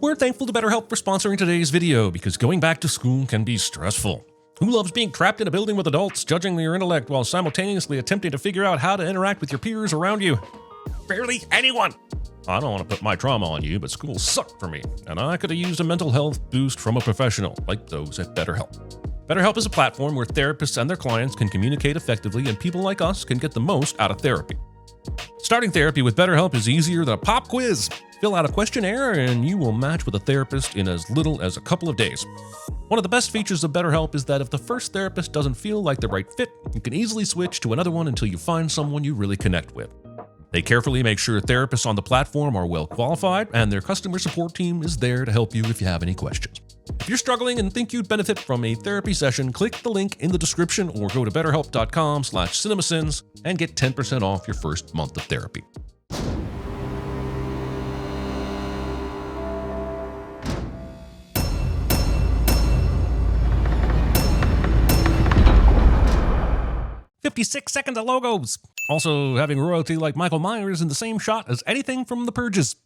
We're thankful to BetterHelp for sponsoring today's video because going back to school can be stressful. Who loves being trapped in a building with adults, judging your intellect while simultaneously attempting to figure out how to interact with your peers around you? Barely anyone! I don't want to put my trauma on you, but school sucked for me, and I could have used a mental health boost from a professional like those at BetterHelp. BetterHelp is a platform where therapists and their clients can communicate effectively and people like us can get the most out of therapy. Starting therapy with BetterHelp is easier than a pop quiz. Fill out a questionnaire and you will match with a therapist in as little as a couple of days. One of the best features of BetterHelp is that if the first therapist doesn't feel like the right fit, you can easily switch to another one until you find someone you really connect with. They carefully make sure therapists on the platform are well qualified, and their customer support team is there to help you if you have any questions. If you're struggling and think you'd benefit from a therapy session, click the link in the description or go to betterhelp.com/CinemaSins and get 10% off your first month of therapy. "56 seconds of logos." Also, having royalty like Michael Myers in the same shot as anything from The Purges.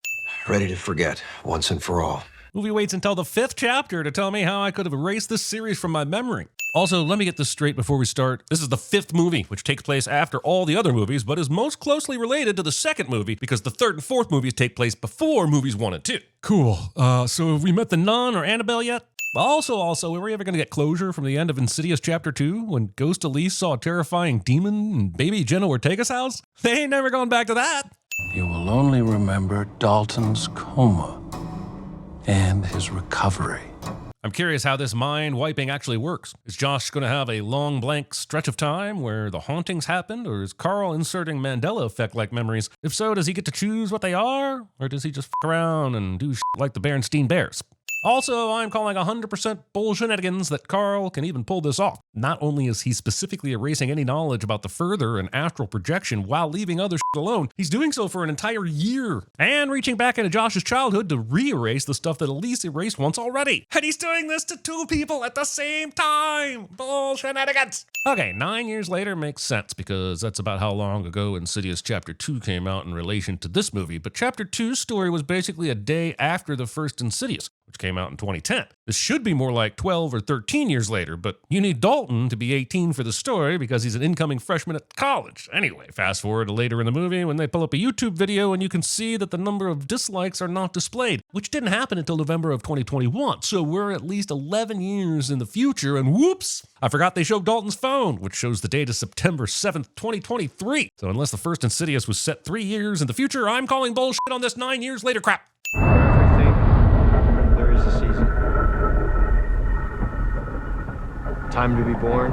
Ready to forget, once and for all. Movie waits until the 5th chapter to tell me how I could have erased this series from my memory. Also, let me get this straight before we start. This is the 5th movie, which takes place after all the other movies, but is most closely related to the 2nd movie because the 3rd and 4th movies take place before movies 1 and 2. Cool. So have we met the Nun or Annabelle yet? Also, were we ever going to get closure from the end of Insidious Chapter 2 when Ghost Elise saw a terrifying demon in baby Jenna Ortega's house? They ain't never gone back to that. You will only remember Dalton's coma and his recovery. I'm curious how this mind wiping actually works. Is Josh going to have a long blank stretch of time where the hauntings happened, or is Carl inserting Mandela effect-like memories? If so, does he get to choose what they are, or does he just f*** around and do shit like the Berenstein Bears? Also, I'm calling 100% bullshenanigans that Carl can even pull this off. Not only is he specifically erasing any knowledge about the further and astral projection while leaving other shit alone, he's doing so for an entire year. And reaching back into Josh's childhood to re-erase the stuff that Elise erased once already. And he's doing this to 2 people at the same time. Bullshenanigans. Okay, 9 years later makes sense because that's about how long ago Insidious Chapter 2 came out in relation to this movie. But Chapter 2's story was basically a day after the first Insidious, which came out in 2010. This should be more like 12 or 13 years later, but you need Dalton to be 18 for the story because he's an incoming freshman at college. Anyway, fast forward to later in the movie when they pull up a YouTube video and you can see that the number of dislikes are not displayed, which didn't happen until November of 2021, so we're at least 11 years in the future, and whoops! I forgot they showed Dalton's phone, which shows the date as September 7th, 2023. So unless the first Insidious was set 3 years in the future, I'm calling bullshit on this 9 years later crap. There is a season. Time to be born,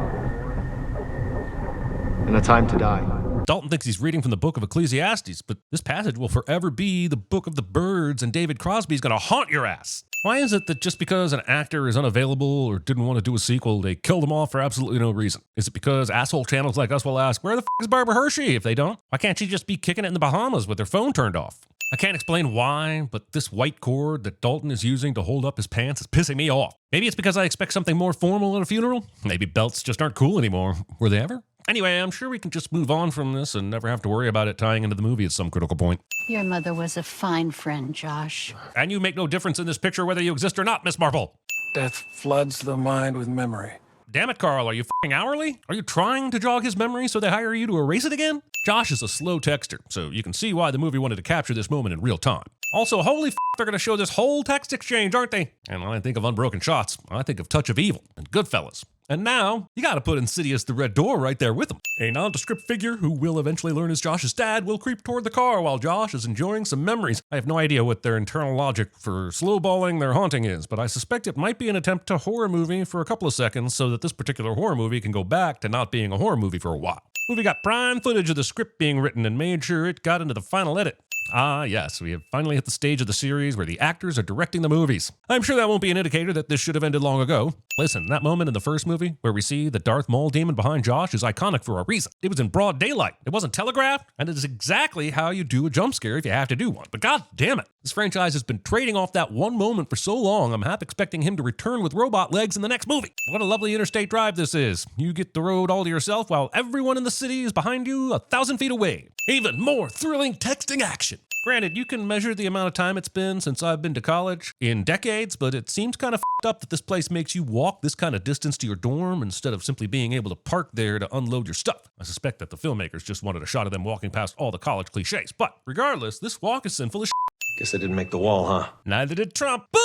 and a time to die. Dalton thinks he's reading from the book of Ecclesiastes, but this passage will forever be the book of the birds, and David Crosby's gonna haunt your ass. Why is it that just because an actor is unavailable or didn't want to do a sequel, they killed him off for absolutely no reason? Is it because asshole channels like us will ask, where the f*** is Barbara Hershey if they don't? Why can't she just be kicking it in the Bahamas with her phone turned off? I can't explain why, but this white cord that Dalton is using to hold up his pants is pissing me off. Maybe it's because I expect something more formal at a funeral? Maybe belts just aren't cool anymore. Were they ever? Anyway, I'm sure we can just move on from this and never have to worry about it tying into the movie at some critical point. Your mother was a fine friend, Josh. And you make no difference in this picture whether you exist or not, Miss Marple. Death floods the mind with memory. Damn it, Carl, are you f***ing hourly? Are you trying to jog his memory so they hire you to erase it again? Josh is a slow texter, so you can see why the movie wanted to capture this moment in real time. Also, holy f***, they're gonna show this whole text exchange, aren't they? And when I think of Unbroken Shots, I think of Touch of Evil and Goodfellas. And now, you gotta put Insidious the Red Door right there with him. A nondescript figure who will eventually learn is Josh's dad will creep toward the car while Josh is enjoying some memories. I have no idea what their internal logic for slowballing their haunting is, but I suspect it might be an attempt to horror movie for a couple of seconds so that this particular horror movie can go back to not being a horror movie for a while. Movie got prime footage of the script being written and made sure it got into the final edit. Ah, yes, we have finally hit the stage of the series where the actors are directing the movies. I'm sure that won't be an indicator that this should have ended long ago. Listen, that moment in the first movie where we see the Darth Maul demon behind Josh is iconic for a reason. It was in broad daylight. It wasn't telegraphed, and it is exactly how you do a jump scare if you have to do one. But god damn it, this franchise has been trading off that one moment for so long, I'm half expecting him to return with robot legs in the next movie. What a lovely interstate drive this is. You get the road all to yourself while everyone in the city is behind you 1,000 feet away. Even more thrilling texting action. Granted, you can measure the amount of time it's been since I've been to college in decades, but it seems kind of f***ed up that this place makes you walk this kind of distance to your dorm instead of simply being able to park there to unload your stuff. I suspect that the filmmakers just wanted a shot of them walking past all the college cliches. But regardless, this walk is sinful as shit. Guess I didn't make the wall, huh? Neither did Trump. Boom!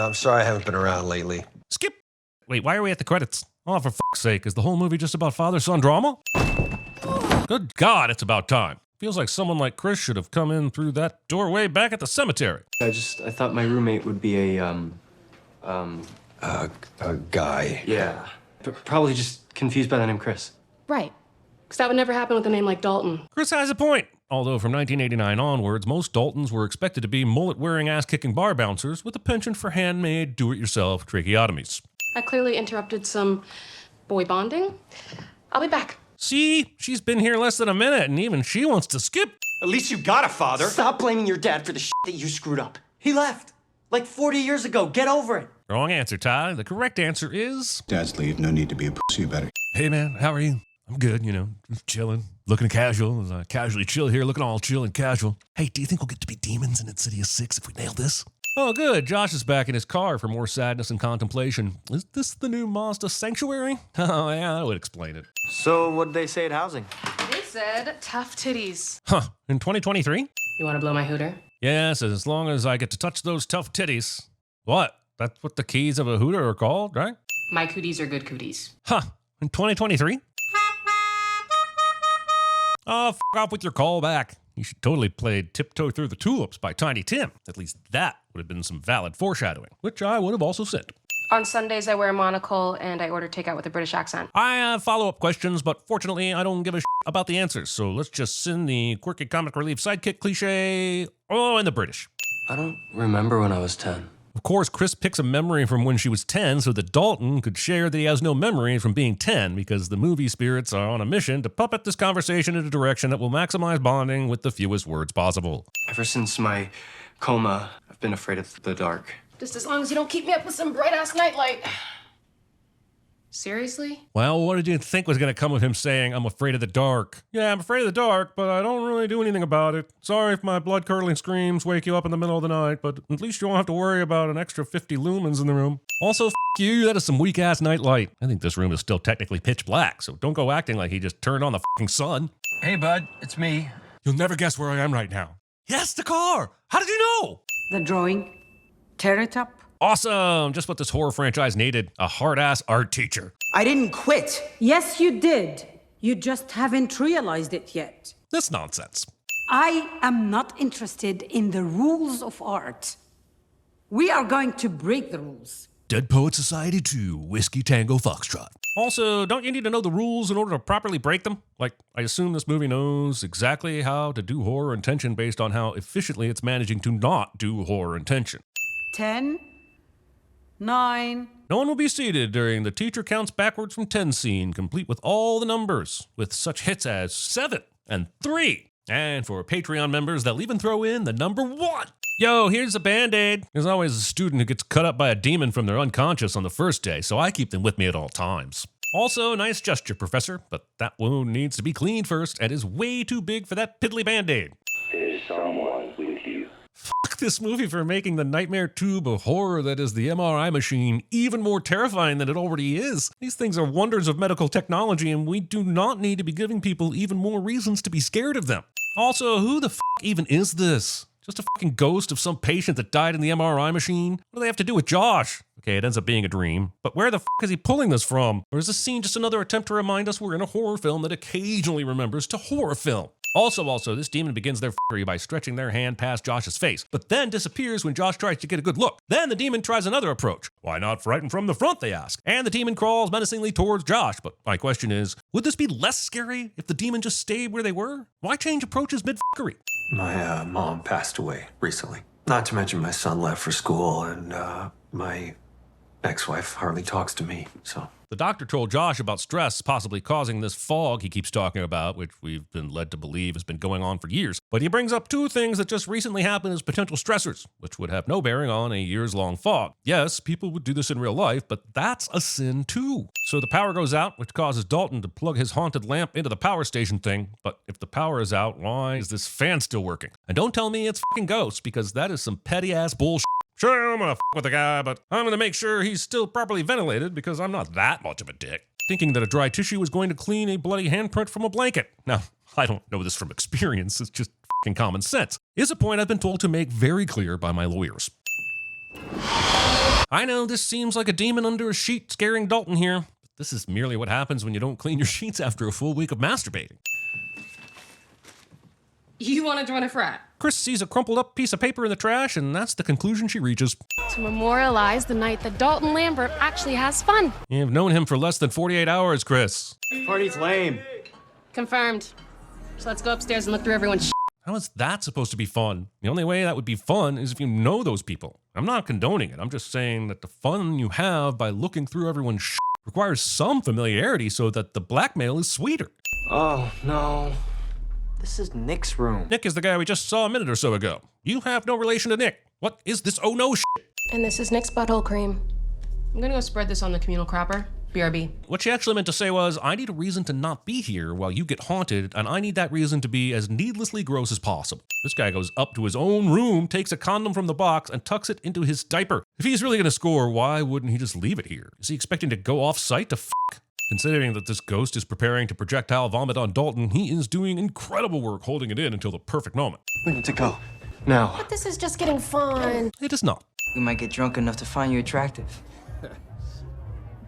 I'm sorry I haven't been around lately. Skip. Wait, why are we at the credits? Oh, for fuck's sake, is the whole movie just about father-son drama? Good God, it's about time. Feels like someone like Chris should have come in through that doorway back at the cemetery. I thought my roommate would be a Guy. yeah. Probably just confused by the name Chris. Right. Because that would never happen with a name like Dalton. Chris has a point. Although from 1989 onwards, most Daltons were expected to be mullet-wearing, ass-kicking bar bouncers with a penchant for handmade, do-it-yourself tracheotomies. I clearly interrupted some boy bonding. I'll be back. See? She's been here less than a minute, and even she wants to skip. At least you got a father. Stop blaming your dad for the shit that you screwed up. He left. Like 40 years ago. Get over it. Wrong answer, Ty. The correct answer is... Dad's leave. No need to be a pussy about it. Hey, man, how are you? I'm good, just chilling, looking casual. Casually chill here, looking all chill and casual. Hey, do you think we'll get to be demons in Insidious 6 if we nail this? Oh, good. Josh is back in his car for more sadness and contemplation. Is this the new Mazda Sanctuary? Oh, yeah, that would explain it. So, what did they say at housing? They said tough titties. Huh, in 2023? You want to blow my hooter? Yes, as long as I get to touch those tough titties. What? That's what the keys of a hooter are called, right? My cooties are good cooties. Huh, in 2023? Oh, f*** off with your call back. You should totally play Tiptoe Through the Tulips by Tiny Tim. At least that would have been some valid foreshadowing, which I would have also said. On Sundays, I wear a monocle and I order takeout with a British accent. I have follow-up questions, but fortunately, I don't give a shit about the answers, so let's just send the quirky comic relief sidekick cliche, in the British. I don't remember when I was 10. Of course, Chris picks a memory from when she was 10 so that Dalton could share that he has no memory from being 10 because the movie spirits are on a mission to puppet this conversation in a direction that will maximize bonding with the fewest words possible. Ever since my coma, I've been afraid of the dark. Just as long as you don't keep me up with some bright-ass nightlight. Seriously? Well, what did you think was going to come of him saying, I'm afraid of the dark? Yeah, I'm afraid of the dark, but I don't really do anything about it. Sorry if my blood-curdling screams wake you up in the middle of the night, but at least you won't have to worry about an extra 50 lumens in the room. Also, you, that is some weak-ass nightlight. I think this room is still technically pitch black, so don't go acting like he just turned on the sun. Hey, bud. It's me. You'll never guess where I am right now. Yes, the car! How did you know? The drawing. Tear it up. Awesome! Just what this horror franchise needed. A hard-ass art teacher. I didn't quit. Yes, you did. You just haven't realized it yet. That's nonsense. I am not interested in the rules of art. We are going to break the rules. Dead Poet Society 2, Whiskey Tango Foxtrot. Also, don't you need to know the rules in order to properly break them? Like, I assume this movie knows exactly how to do horror and tension based on how efficiently it's managing to not do horror and tension. 10, 9. No one will be seated during the teacher counts backwards from 10 scene, complete with all the numbers, with such hits as 7 and 3. And for Patreon members, they'll even throw in the number 1. Yo, here's a Band-Aid. There's always a student who gets cut up by a demon from their unconscious on the first day, so I keep them with me at all times. Also, nice gesture, Professor, but that wound needs to be cleaned first and is way too big for that piddly Band-Aid. There's someone with you. Fuck this movie for making the nightmare tube of horror that is the MRI machine even more terrifying than it already is. These things are wonders of medical technology, and we do not need to be giving people even more reasons to be scared of them. Also, who the fuck even is this? Just a fucking ghost of some patient that died in the MRI machine? What do they have to do with Josh? Okay, it ends up being a dream, but where the fuck is he pulling this from? Or is this scene just another attempt to remind us we're in a horror film that occasionally remembers to horror film? Also, this demon begins their fuckery by stretching their hand past Josh's face, but then disappears when Josh tries to get a good look. Then the demon tries another approach. Why not frighten from the front, they ask. And the demon crawls menacingly towards Josh, but my question is, would this be less scary if the demon just stayed where they were? Why change approaches mid-fuckery? My mom passed away recently. Not to mention my son left for school, and my ex-wife hardly talks to me, so... The doctor told Josh about stress possibly causing this fog he keeps talking about, which we've been led to believe has been going on for years. But he brings up two things that just recently happened as potential stressors, which would have no bearing on a years-long fog. Yes, people would do this in real life, but that's a sin too. So the power goes out, which causes Dalton to plug his haunted lamp into the power station thing. But if the power is out, why is this fan still working? And don't tell me it's fucking ghosts, because that is some petty-ass bullshit. Sure, I'm gonna f with the guy, but I'm gonna make sure he's still properly ventilated because I'm not that much of a dick. Thinking that a dry tissue was going to clean a bloody handprint from a blanket. Now, I don't know this from experience, it's just fucking common sense. Is a point I've been told to make very clear by my lawyers. I know this seems like a demon under a sheet scaring Dalton here, but this is merely what happens when you don't clean your sheets after a full week of masturbating. You want to join a frat? Chris sees a crumpled up piece of paper in the trash, and that's the conclusion she reaches. To memorialize the night that Dalton Lambert actually has fun. You've known him for less than 48 hours, Chris. Party's lame. Confirmed. So let's go upstairs and look through everyone's shit. How is that supposed to be fun? The only way that would be fun is if you know those people. I'm not condoning it. I'm just saying that the fun you have by looking through everyone's shit requires some familiarity so that the blackmail is sweeter. Oh, no. This is Nick's room. Nick is the guy we just saw a minute or so ago. You have no relation to Nick. What is this oh no shit? And this is Nick's butthole cream. I'm gonna go spread this on the communal crapper. BRB. What she actually meant to say was, I need a reason to not be here while you get haunted, and I need that reason to be as needlessly gross as possible. This guy goes up to his own room, takes a condom from the box, and tucks it into his diaper. If he's really gonna score, why wouldn't he just leave it here? Is he expecting to go off-site to f***? Considering that this ghost is preparing to projectile vomit on Dalton, he is doing incredible work holding it in until the perfect moment. We need to go. Now. But this is just getting fun. It is not. We might get drunk enough to find you attractive.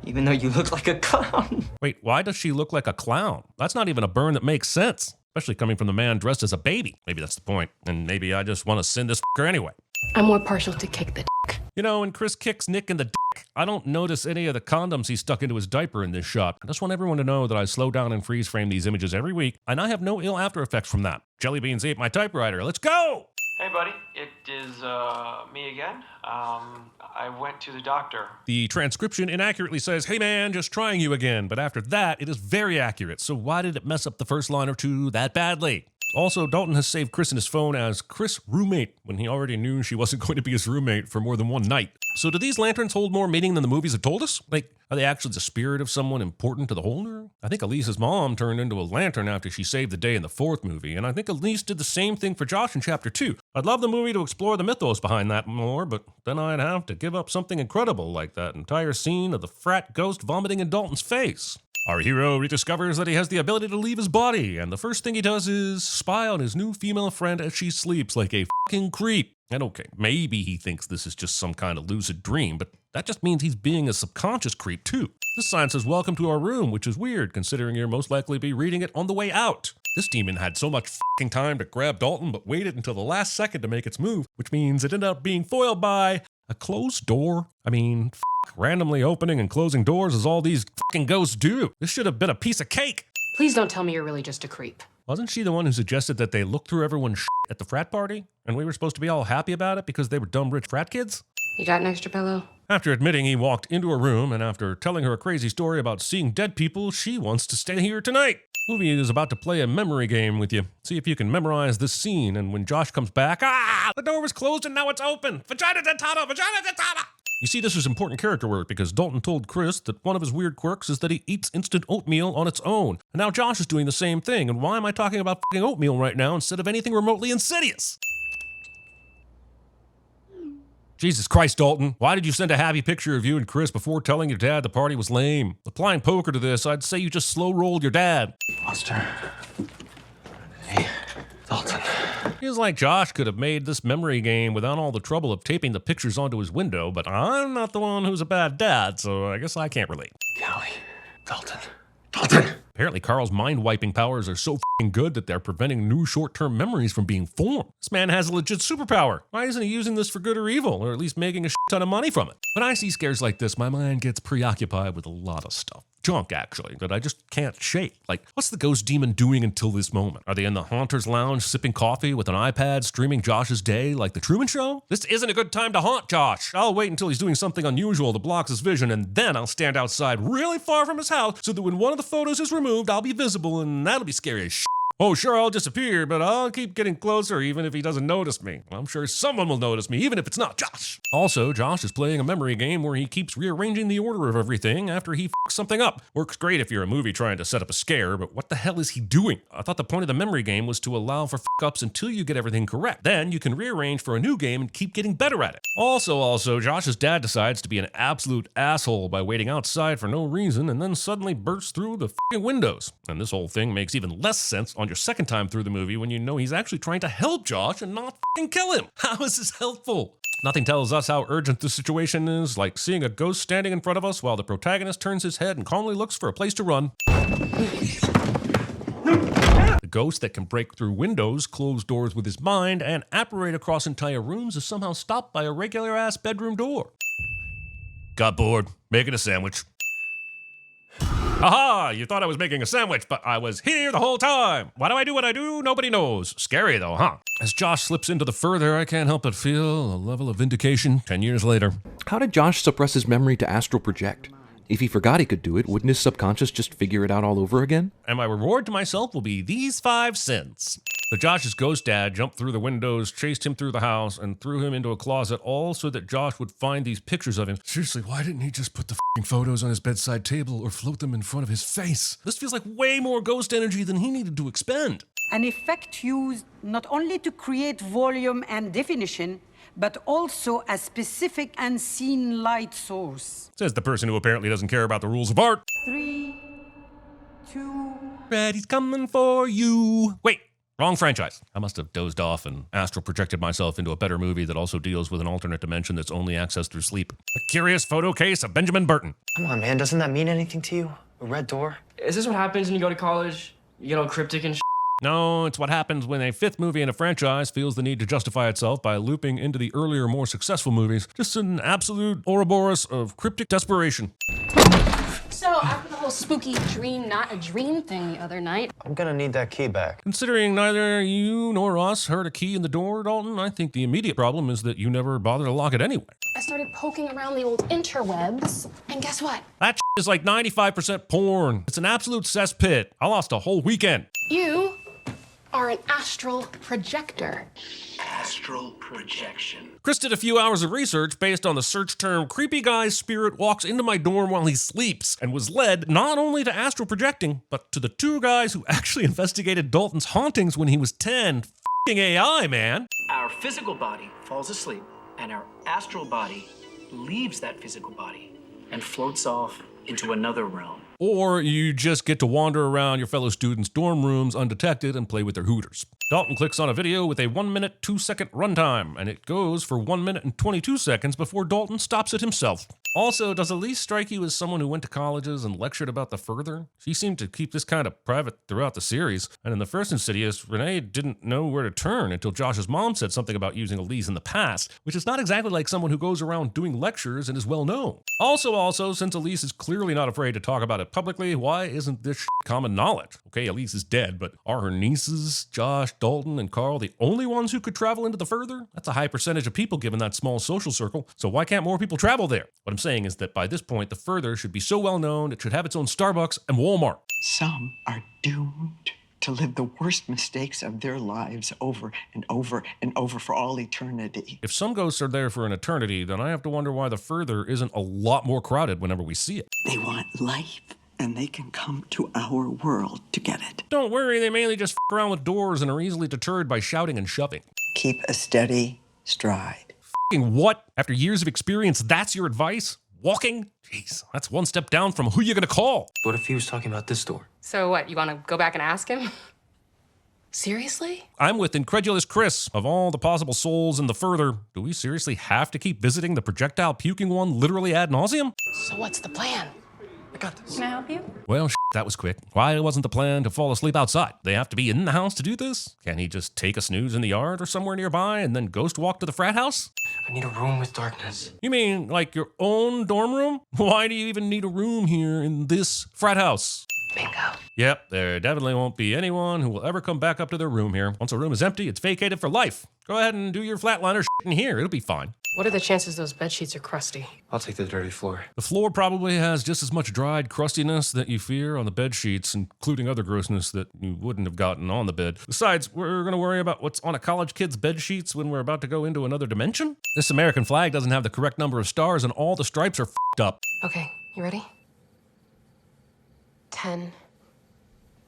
Even though you look like a clown. Wait, why does she look like a clown? That's not even a burn that makes sense. Especially coming from the man dressed as a baby. Maybe that's the point. And maybe I just want to send this f***er anyway. I'm more partial to kick the dick. You know, when Chris kicks Nick in the dick, I don't notice any of the condoms he stuck into his diaper in this shot. I just want everyone to know that I slow down and freeze frame these images every week, and I have no ill after effects from that. Jelly Beans ate my typewriter. Let's go! Hey, buddy. It is me again. I went to the doctor. The transcription inaccurately says, hey man, just trying you again. But after that, it is very accurate. So why did it mess up the first line or two that badly? Also, Dalton has saved Chris in his phone as Chris roommate when he already knew she wasn't going to be his roommate for more than one night. So do these lanterns hold more meaning than the movies have told us? Like, are they actually the spirit of someone important to the holder? I think Elise's mom turned into a lantern after she saved the day in the fourth movie, and I think Elise did the same thing for Josh in Chapter 2. I'd love the movie to explore the mythos behind that more, but then I'd have to give up something incredible like that entire scene of the frat ghost vomiting in Dalton's face. Our hero rediscovers that he has the ability to leave his body, and the first thing he does is spy on his new female friend as she sleeps like a fucking creep. And okay, maybe he thinks this is just some kind of lucid dream, but that just means he's being a subconscious creep too. This sign says welcome to our room, which is weird considering you'll most likely be reading it on the way out. This demon had so much fucking time to grab Dalton but waited until the last second to make its move, which means it ended up being foiled by a closed door. I mean, randomly opening and closing doors is all these fucking ghosts do. This should have been a piece of cake. Please don't tell me you're really just a creep. Wasn't she the one who suggested that they look through everyone's shit at the frat party? And we were supposed to be all happy about it because they were dumb rich frat kids? You got an extra pillow? After admitting he walked into her room and after telling her a crazy story about seeing dead people, she wants to stay here tonight. Movie is about to play a memory game with you. See if you can memorize this scene, and when Josh comes back, the door was closed and now it's open. Vagina dentata, vagina dentata. You see, this is important character work because Dalton told Chris that one of his weird quirks is that he eats instant oatmeal on its own. And now Josh is doing the same thing. And why am I talking about fucking oatmeal right now instead of anything remotely insidious? Jesus Christ, Dalton. Why did you send a happy picture of you and Chris before telling your dad the party was lame? Applying poker to this, I'd say you just slow-rolled your dad. Monster. Hey, Dalton. Feels like Josh could have made this memory game without all the trouble of taping the pictures onto his window, but I'm not the one who's a bad dad, so I guess I can't relate. Golly. Dalton. Dalton! Apparently Carl's mind-wiping powers are so f***ing good that they're preventing new short-term memories from being formed. This man has a legit superpower. Why isn't he using this for good or evil, or at least making a shit ton of money from it? When I see scares like this, my mind gets preoccupied with a lot of stuff. chunk, actually, that I just can't shake. Like, what's the ghost demon doing until this moment? Are they in the Haunter's Lounge sipping coffee with an iPad streaming Josh's day like the Truman Show? This isn't a good time to haunt Josh. I'll wait until he's doing something unusual that blocks his vision, and then I'll stand outside really far from his house so that when one of the photos is removed, I'll be visible, and that'll be scary as shit. Oh, sure, I'll disappear, but I'll keep getting closer even if he doesn't notice me. I'm sure someone will notice me, even if it's not Josh. Also, Josh is playing a memory game where he keeps rearranging the order of everything after he fucks something up. Works great if you're a movie trying to set up a scare, but what the hell is he doing? I thought the point of the memory game was to allow for fuck-ups until you get everything correct. Then you can rearrange for a new game and keep getting better at it. Also, Josh's dad decides to be an absolute asshole by waiting outside for no reason and then suddenly bursts through the fucking windows. And this whole thing makes even less sense on your second time through the movie when you know he's actually trying to help Josh and not fucking kill him. How is this helpful? Nothing tells us how urgent the situation is, like seeing a ghost standing in front of us while the protagonist turns his head and calmly looks for a place to run. The ghost that can break through windows, close doors with his mind, and apparate across entire rooms is somehow stopped by a regular-ass bedroom door. Got bored, making a sandwich. Aha! You thought I was making a sandwich, but I was here the whole time. Why do I do what I do? Nobody knows. Scary though, huh? As Josh slips into the further, I can't help but feel a level of vindication 10 years later. How did Josh suppress his memory to astral project? If he forgot he could do it, wouldn't his subconscious just figure it out all over again? And my reward to myself will be these 5 cents. So Josh's ghost dad jumped through the windows, chased him through the house, and threw him into a closet, all so that Josh would find these pictures of him. Seriously, why didn't he just put the f***ing photos on his bedside table or float them in front of his face? This feels like way more ghost energy than he needed to expend. An effect used not only to create volume and definition, but also a specific unseen light source. Says the person who apparently doesn't care about the rules of art. 3, 2... Freddy's coming for you. Wait. Wrong franchise. I must have dozed off and astral projected myself into a better movie that also deals with an alternate dimension that's only accessed through sleep. A curious photo case of Benjamin Burton. Come on, man. Doesn't that mean anything to you? A red door? Is this what happens when you go to college? You get all cryptic and No, it's what happens when a 5th movie in a franchise feels the need to justify itself by looping into the earlier, more successful movies. Just an absolute Ouroboros of cryptic desperation. So, after the whole spooky dream, not a dream thing the other night, I'm gonna need that key back. Considering neither you nor us heard a key in the door, Dalton, I think the immediate problem is that you never bothered to lock it anyway. I started poking around the old interwebs, and guess what? That is like 95% porn. It's an absolute cesspit. I lost a whole weekend. You are an astral projector. Astral projection. Chris did a few hours of research based on the search term creepy guy's spirit walks into my dorm while he sleeps, and was led not only to astral projecting, but to the 2 guys who actually investigated Dalton's hauntings when he was 10. F***ing AI, man. Our physical body falls asleep, and our astral body leaves that physical body and floats off into another realm. Or you just get to wander around your fellow students' dorm rooms undetected and play with their hooters. Dalton clicks on a video with a 1-minute, 2-second runtime, and it goes for 1 minute and 22 seconds before Dalton stops it himself. Also, does Elise strike you as someone who went to colleges and lectured about the further? She seemed to keep this kind of private throughout the series, and in the first Insidious, Renee didn't know where to turn until Josh's mom said something about using Elise in the past, which is not exactly like someone who goes around doing lectures and is well known. Also, since Elise is clearly not afraid to talk about it publicly, why isn't this shit common knowledge? Okay, Elise is dead, but are her nieces, Josh, Dalton, and Carl the only ones who could travel into the further? That's a high percentage of people given that small social circle, so why can't more people travel there? What I'm saying is that by this point, the further should be so well known, it should have its own Starbucks and Walmart. Some are doomed to live the worst mistakes of their lives over and over and over for all eternity. If some ghosts are there for an eternity, then I have to wonder why the further isn't a lot more crowded whenever we see it. They want life, and they can come to our world to get it. Don't worry, they mainly just f*** around with doors and are easily deterred by shouting and shoving. Keep a steady stride. F***ing what? After years of experience, that's your advice? Walking? Jeez, that's one step down from who you gonna call. What if he was talking about this door? So what, you want to go back and ask him? Seriously? I'm with incredulous Chris. Of all the possible souls in the further, do we seriously have to keep visiting the projectile puking one literally ad nauseum? So what's the plan? I got this. Can I help you? Well, that was quick. Why wasn't the plan to fall asleep outside? They have to be in the house to do this? Can't he just take a snooze in the yard or somewhere nearby and then ghost walk to the frat house? I need a room with darkness. You mean like your own dorm room? Why do you even need a room here in this frat house? Bingo. Yep, there definitely won't be anyone who will ever come back up to their room here. Once a room is empty, it's vacated for life. Go ahead and do your flatliner shit in here. It'll be fine. What are the chances those bed sheets are crusty? I'll take the dirty floor. The floor probably has just as much dried crustiness that you fear on the bed sheets, including other grossness that you wouldn't have gotten on the bed. Besides, we're going to worry about what's on a college kid's bed sheets when we're about to go into another dimension? This American flag doesn't have the correct number of stars and all the stripes are f***ed up. Okay, you ready? 10,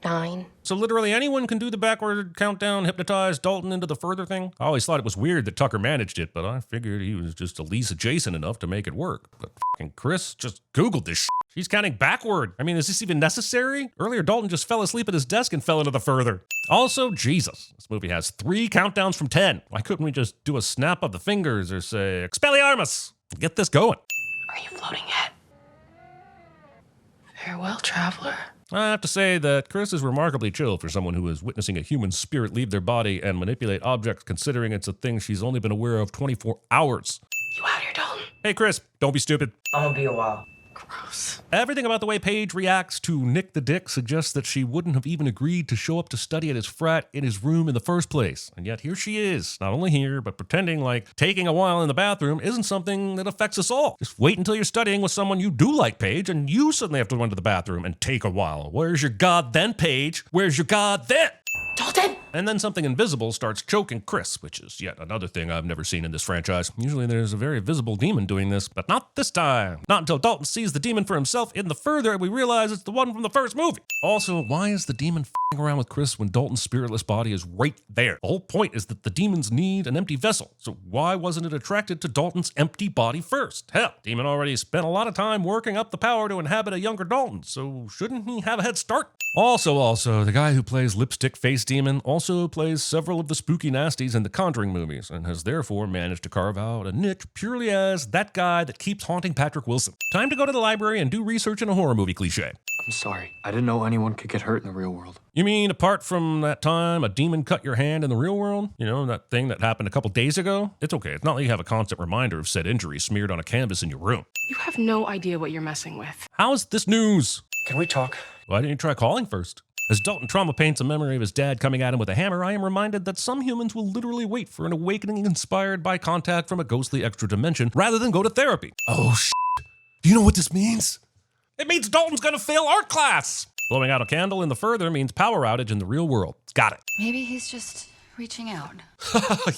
9. So literally anyone can do the backward countdown, hypnotize Dalton into the further thing? I always thought it was weird that Tucker managed it, but I figured he was just Elise adjacent enough to make it work. But fucking Chris just Googled this shit. She's counting backward. I mean, is this even necessary? Earlier, Dalton just fell asleep at his desk and fell into the further. Also, Jesus, this movie has 3 countdowns from 10. Why couldn't we just do a snap of the fingers or say, Expelliarmus? Get this going. Are you floating yet? Farewell, traveler. I have to say that Chris is remarkably chill for someone who is witnessing a human spirit leave their body and manipulate objects, considering it's a thing she's only been aware of 24 hours. You out here, Dalton? Hey, Chris, don't be stupid. I'm gonna be a while. Gross. Everything about the way Paige reacts to Nick the Dick suggests that she wouldn't have even agreed to show up to study at his frat in his room in the first place. And yet here she is, not only here, but pretending like taking a while in the bathroom isn't something that affects us all. Just wait until you're studying with someone you do like, Paige, and you suddenly have to run to the bathroom and take a while. Where's your God then, Paige? Where's your God then? Dalton! And then something invisible starts choking Chris, which is yet another thing I've never seen in this franchise. Usually there's a very visible demon doing this, but not this time. Not until Dalton sees the demon for himself in the further and we realize it's the one from the first movie. Also, why is the demon f***ing around with Chris when Dalton's spiritless body is right there? The whole point is that the demons need an empty vessel, so why wasn't it attracted to Dalton's empty body first? Hell, demon already spent a lot of time working up the power to inhabit a younger Dalton, so shouldn't he have a head start? Also, the guy who plays Lipstick Face Demon also plays several of the spooky nasties in the Conjuring movies and has therefore managed to carve out a niche purely as that guy that keeps haunting Patrick Wilson. Time to go to the library and do research in a horror movie cliche. I'm sorry. I didn't know anyone could get hurt in the real world. You mean apart from that time a demon cut your hand in the real world? You know, that thing that happened a couple days ago? It's okay. It's not like you have a constant reminder of said injury smeared on a canvas in your room. You have no idea what you're messing with. How is this news? Can we talk? Why didn't you try calling first? As Dalton trauma paints a memory of his dad coming at him with a hammer, I am reminded that some humans will literally wait for an awakening inspired by contact from a ghostly extra dimension rather than go to therapy. Oh, shit. Do you know what this means? It means Dalton's gonna fail art class! Blowing out a candle in the further means power outage in the real world. Got it. Maybe he's just reaching out.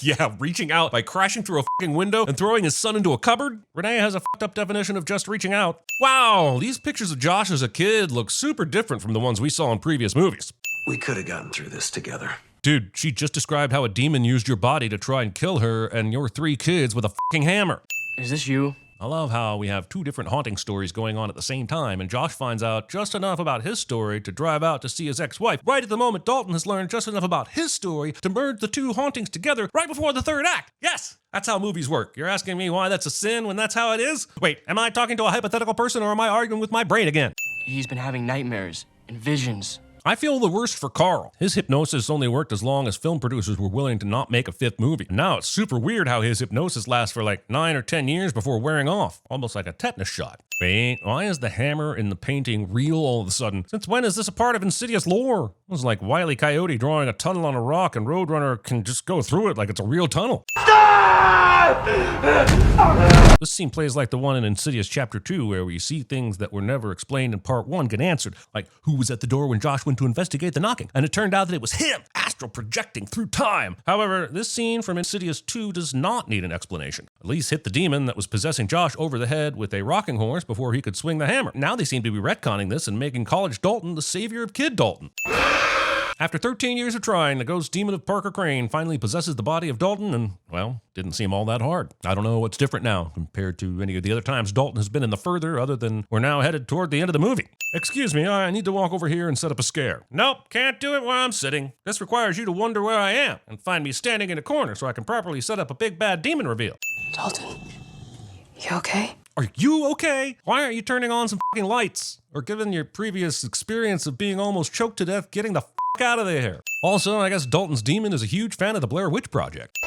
Yeah, reaching out by crashing through a fucking window and throwing his son into a cupboard? Renee has a fucked up definition of just reaching out. Wow, these pictures of Josh as a kid look super different from the ones we saw in previous movies. We could have gotten through this together. Dude, she just described how a demon used your body to try and kill her and your 3 kids with a fucking hammer. Is this you? I love how we have 2 different haunting stories going on at the same time, and Josh finds out just enough about his story to drive out to see his ex-wife. Right at the moment, Dalton has learned just enough about his story to merge the 2 hauntings together right before the 3rd act. Yes, that's how movies work. You're asking me why that's a sin when that's how it is? Wait, am I talking to a hypothetical person or am I arguing with my brain again? He's been having nightmares and visions. I feel the worst for Carl. His hypnosis only worked as long as film producers were willing to not make a 5th movie. Now it's super weird how his hypnosis lasts for like 9 or 10 years before wearing off, almost like a tetanus shot. Wait, why is the hammer in the painting real all of a sudden? Since when is this a part of Insidious lore? It was like Wile E. Coyote drawing a tunnel on a rock and Roadrunner can just go through it like it's a real tunnel. This scene plays like the one in Insidious Chapter 2 where we see things that were never explained in Part 1 get answered, like who was at the door when Josh went to investigate the knocking, and it turned out that it was him, astral projecting through time. However, this scene from Insidious 2 does not need an explanation. Elise hit the demon that was possessing Josh over the head with a rocking horse before he could swing the hammer. Now they seem to be retconning this and making college Dalton the savior of kid Dalton. After 13 years of trying, the ghost demon of Parker Crane finally possesses the body of Dalton and, well, didn't seem all that hard. I don't know what's different now compared to any of the other times Dalton has been in the further other than we're now headed toward the end of the movie. Excuse me, I need to walk over here and set up a scare. Nope, can't do it where I'm sitting. This requires you to wonder where I am and find me standing in a corner so I can properly set up a big bad demon reveal. Dalton, you okay? Are you okay? Why aren't you turning on some fucking lights? Or given your previous experience of being almost choked to death, getting the fuck out of there. Also, I guess Dalton's demon is a huge fan of the Blair Witch Project.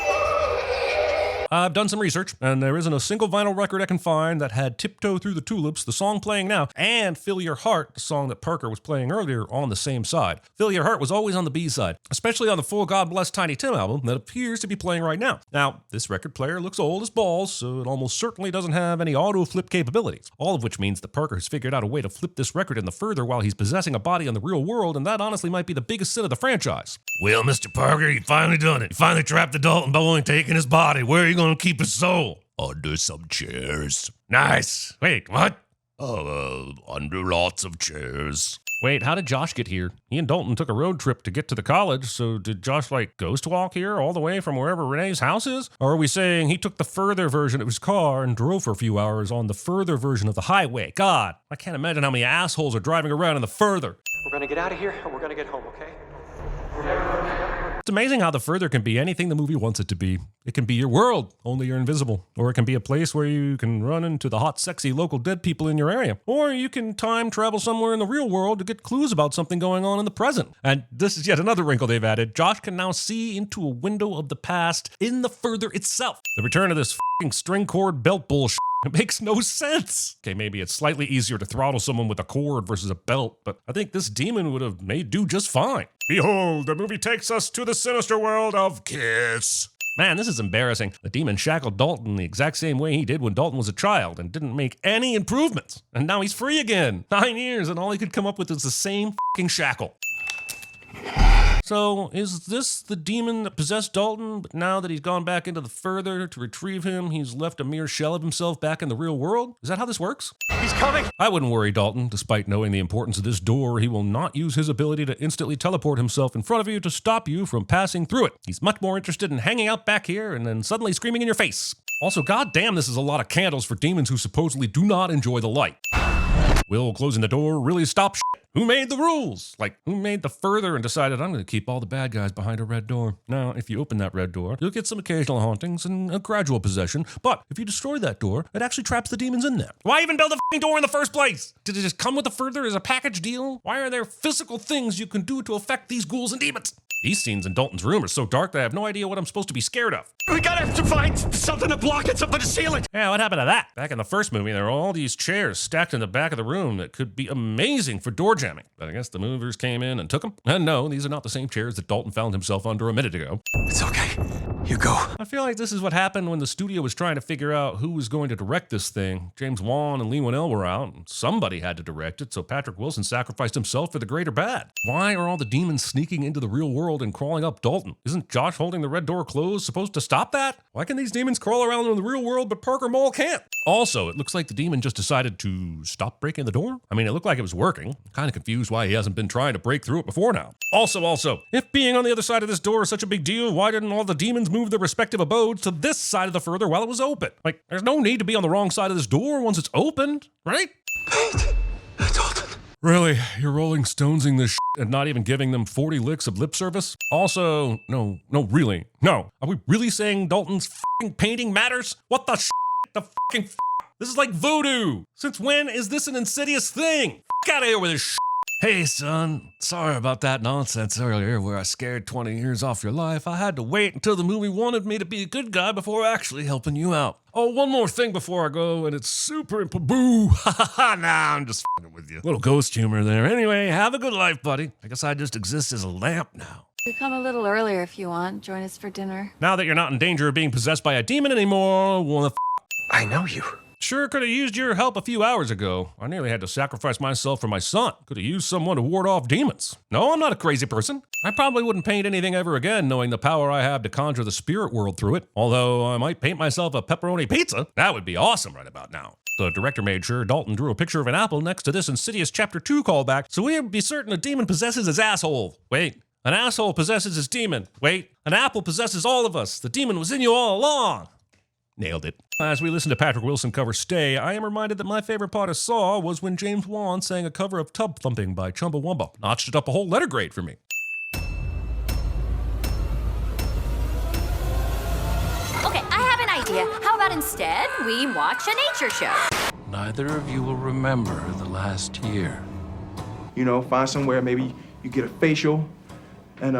I've done some research, and there isn't a single vinyl record I can find that had Tiptoe Through the Tulips, the song playing now, and Fill Your Heart, the song that Parker was playing earlier, on the same side. Fill Your Heart was always on the B-side, especially on the full God Bless Tiny Tim album that appears to be playing right now. Now, this record player looks old as balls, so it almost certainly doesn't have any auto-flip capabilities, all of which means that Parker has figured out a way to flip this record in the further while he's possessing a body in the real world, and that honestly might be the biggest sin of the franchise. Well, Mr. Parker, you finally done it. You finally trapped the Dalton by only taking his body. Where are you going to keep his soul? Under some chairs. Nice. Wait, what? Under lots of chairs. Wait, how did Josh get here? He and Dalton took a road trip to get to the college, so did Josh, ghost walk here all the way from wherever Renee's house is? Or are we saying he took the further version of his car and drove for a few hours on the further version of the highway? God, I can't imagine how many assholes are driving around in the further. We're gonna get out of here and we're gonna get home, okay? It's amazing how the further can be anything the movie wants it to be. It can be your world, only you're invisible. Or it can be a place where you can run into the hot, sexy local dead people in your area. Or you can time travel somewhere in the real world to get clues about something going on in the present. And this is yet another wrinkle they've added. Josh can now see into a window of the past in the further itself. The return of this f***ing string cord belt bullshit. It makes no sense. Okay, maybe it's slightly easier to throttle someone with a cord versus a belt, but I think this demon would have made do just fine. Behold, the movie takes us to the sinister world of Kiss. Man, this is embarrassing. The demon shackled Dalton the exact same way he did when Dalton was a child and didn't make any improvements. And now he's free again. 9 years and all he could come up with is the same f***ing shackle. So, is this the demon that possessed Dalton, but now that he's gone back into the further to retrieve him, he's left a mere shell of himself back in the real world? Is that how this works? He's coming! I wouldn't worry, Dalton. Despite knowing the importance of this door, he will not use his ability to instantly teleport himself in front of you to stop you from passing through it. He's much more interested in hanging out back here and then suddenly screaming in your face. Also, goddamn, this is a lot of candles for demons who supposedly do not enjoy the light. Will closing the door really stop shit? Who made the rules? Who made the further and decided I'm going to keep all the bad guys behind a red door? Now, if you open that red door, you'll get some occasional hauntings and a gradual possession, but if you destroy that door, it actually traps the demons in there. Why even build a f***ing door in the first place? Did it just come with the further as a package deal? Why are there physical things you can do to affect these ghouls and demons? These scenes in Dalton's room are so dark that I have no idea what I'm supposed to be scared of. We gotta have to find something to block it, something to seal it! Yeah, what happened to that? Back in the first movie, there were all these chairs stacked in the back of the room that could be amazing for door jamming. But I guess the movers came in and took them. And no, these are not the same chairs that Dalton found himself under a minute ago. It's okay. You go. I feel like this is what happened when the studio was trying to figure out who was going to direct this thing. James Wan and Lee Winnell were out, and somebody had to direct it, so Patrick Wilson sacrificed himself for the greater bad. Why are all the demons sneaking into the real world and crawling up Dalton? Isn't Josh holding the red door closed supposed to stop that? Why can these demons crawl around in the real world but Parker Mole can't? Also, it looks like the demon just decided to stop breaking the door. I mean, it looked like it was working. I'm kind of confused why he hasn't been trying to break through it before now. Also, if being on the other side of this door is such a big deal, why didn't all the demons move their respective abodes to this side of the further while it was open? There's no need to be on the wrong side of this door once it's opened, right? Dalton. Really? You're rolling stonesing this and not even giving them 40 licks of lip service? Also, no, really. No. Are we really saying Dalton's f***ing painting matters? What the The f***ing This is like voodoo. Since when is this an Insidious thing? F*** out of here with this . Hey, son. Sorry about that nonsense earlier where I scared 20 years off your life. I had to wait until the movie wanted me to be a good guy before actually helping you out. Oh, one more thing before I go, and it's super boo. Nah, I'm just f***ing with you. Little ghost humor there. Anyway, have a good life, buddy. I guess I just exist as a lamp now. You come a little earlier if you want. Join us for dinner. Now that you're not in danger of being possessed by a demon anymore, wanna I know you. Sure could have used your help a few hours ago. I nearly had to sacrifice myself for my son. Could have used someone to ward off demons. No, I'm not a crazy person. I probably wouldn't paint anything ever again knowing the power I have to conjure the spirit world through it. Although I might paint myself a pepperoni pizza. That would be awesome right about now. The director made sure Dalton drew a picture of an apple next to this Insidious Chapter 2 callback, so we'd be certain a demon possesses his asshole. Wait, an asshole possesses his demon. Wait, an apple possesses all of us. The demon was in you all along. Nailed it. As we listen to Patrick Wilson cover Stay, I am reminded that my favorite part of Saw was when James Wan sang a cover of Tub Thumping by Chumbawamba. Notched it up a whole letter grade for me. Okay, I have an idea. How about instead we watch a nature show? Neither of you will remember the last year. You know, find somewhere, maybe you get a facial, and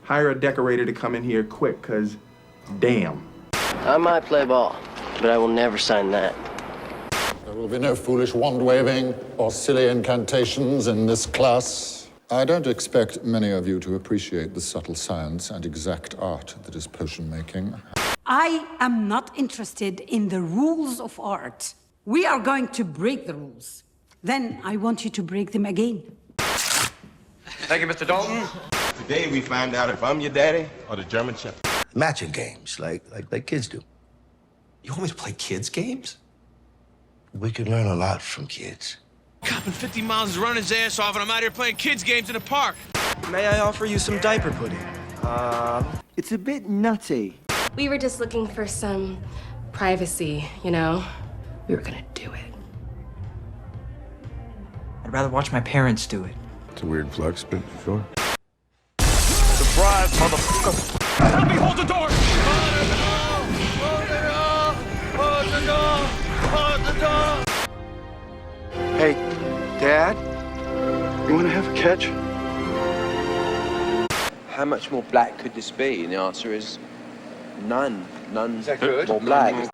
hire a decorator to come in here quick, 'cause damn. I might play ball, but I will never sign that. There will be no foolish wand-waving or silly incantations in this class. I don't expect many of you to appreciate the subtle science and exact art that is potion-making. I am not interested in the rules of art. We are going to break the rules. Then I want you to break them again. Thank you, Mr. Dalton. Today we find out if I'm your daddy or the German Shepherd. Matching games, like kids do. You want me to play kids' games? We can learn a lot from kids. Copping 50 miles is running his ass off, and I'm out here playing kids' games in the park. May I offer you some diaper pudding? It's a bit nutty. We were just looking for some privacy, you know? We were gonna do it. I'd rather watch my parents do it. It's a weird flex, but sure. Surprise, motherfucker! Help me hold the door! Hey, Dad? You want to have a catch? How much more black could this be? And the answer is none. None Is that good? more black.